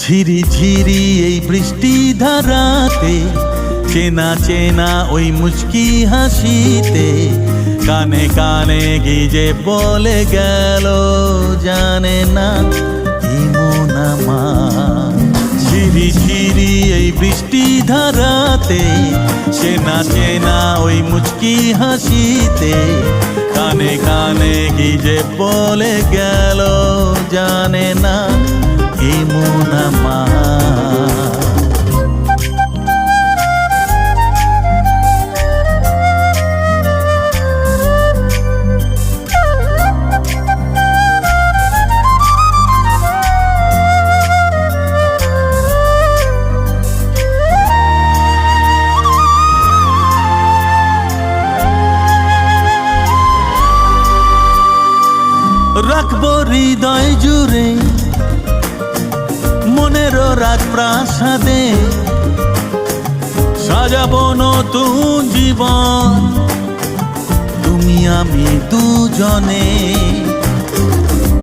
ঝিরি ঝিরি এই বৃষ্টি ধারাতে, চেনা চেনা ওই মুচকি হাসিতে, কানে কানে গিয়ে বলে গেল জানে না এই মন আমার। ঝিরি ঝিরি এই বৃষ্টি ধারাতে, চেনা চেনা ওই মুচকি হাসিতে, কানে কানে গিয়ে বলে গেল জানে না এই মন আমার। রাখবো হৃদয় জুড়ে মনেরও রাজপ্রাসাদে, সাজাবো নতুন জীবন তুমি আমি দুজনে।